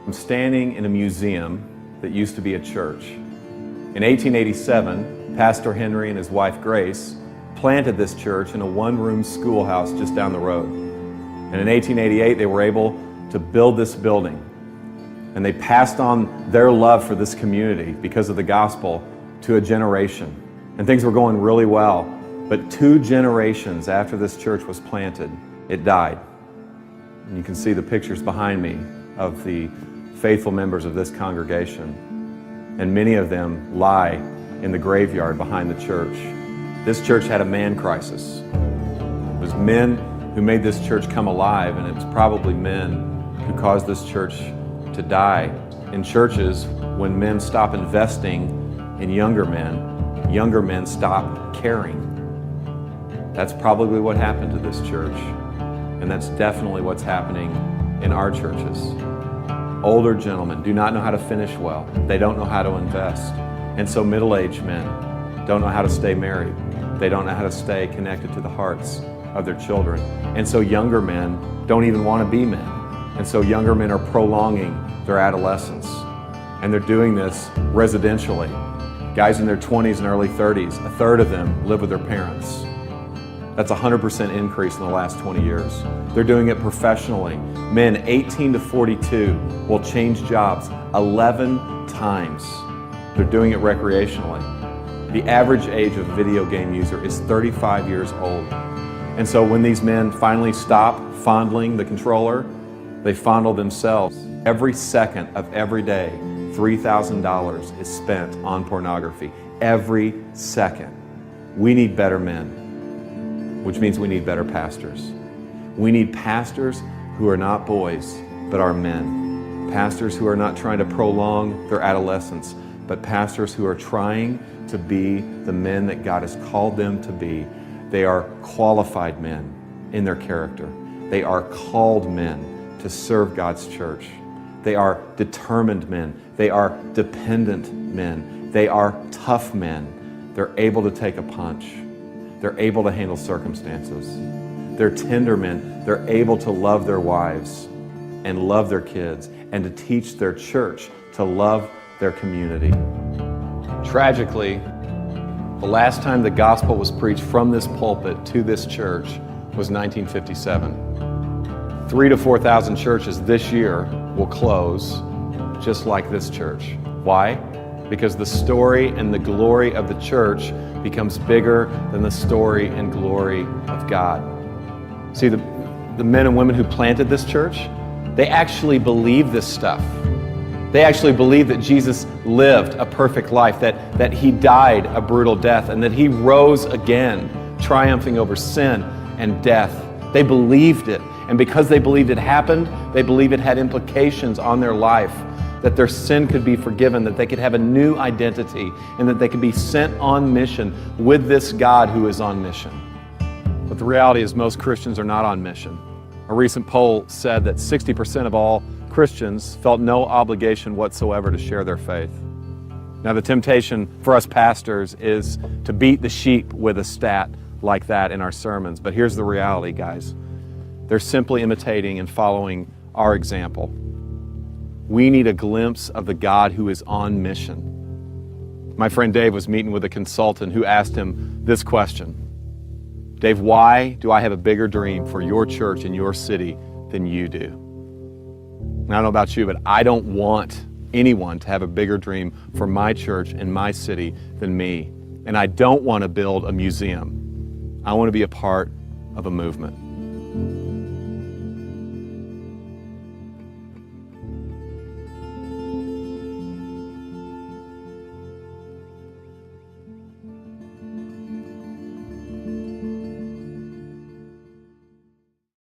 I'm standing in a museum that used to be a church. In 1887, Pastor Henry and his wife Grace planted this church in a one-room schoolhouse just down the road. And in 1888, they were able to build this building. And they passed on their love for this community because of the gospel to a generation. And things were going really well. But 2 generations after this church was planted, it died. And you can see the pictures behind me of the faithful members of this congregation. And many of them lie in the graveyard behind the church. This church had a man crisis. It was men who made this church come alive, and it was probably men who caused this church to die. In churches, when men stop investing in younger men stop caring. That's probably what happened to this church. And that's definitely what's happening in our churches. Older gentlemen do not know how to finish well. They don't know how to invest. And so middle-aged men don't know how to stay married. They don't know how to stay connected to the hearts of their children. And so younger men don't even want to be men. And so younger men are prolonging their adolescence. And they're doing this residentially. Guys in their 20s and early 30s, a third of them live with their parents. That's a 100% increase in the last 20 years. They're doing it professionally. Men 18 to 42 will change jobs 11 times. They're doing it recreationally. The average age of a video game user is 35 years old. And so when these men finally stop fondling the controller, they fondle themselves. Every second of every day, $3,000 is spent on pornography. Every second. We need better men, which means we need better pastors. We need pastors who are not boys, but are men. Pastors who are not trying to prolong their adolescence, but pastors who are trying to be the men that God has called them to be. They are qualified men in their character. They are called men to serve God's church. They are determined men. They are dependent men. They are tough men. They're able to take a punch. They're able to handle circumstances. They're tender men. They're able to love their wives and love their kids and to teach their church to love their community. Tragically, the last time the gospel was preached from this pulpit to this church was 1957. 3,000 to 4,000 churches this year will close just like this church. Why? Because the story and the glory of the church becomes bigger than the story and glory of God. See, the men and women who planted this church, they actually believe this stuff. They actually believe that Jesus lived a perfect life, that he died a brutal death, and that he rose again, triumphing over sin and death. They believed it. And because they believed it happened, they believed it had implications on their life, that their sin could be forgiven, that they could have a new identity, and that they could be sent on mission with this God who is on mission. But the reality is most Christians are not on mission. A recent poll said that 60% of all Christians felt no obligation whatsoever to share their faith. Now, the temptation for us pastors is to beat the sheep with a stat like that in our sermons. But here's the reality, guys. They're simply imitating and following our example. We need a glimpse of the God who is on mission. My friend Dave was meeting with a consultant who asked him this question. Dave, why do I have a bigger dream for your church and your city than you do? And I don't know about you, but I don't want anyone to have a bigger dream for my church and my city than me. And I don't want to build a museum. I want to be a part of a movement.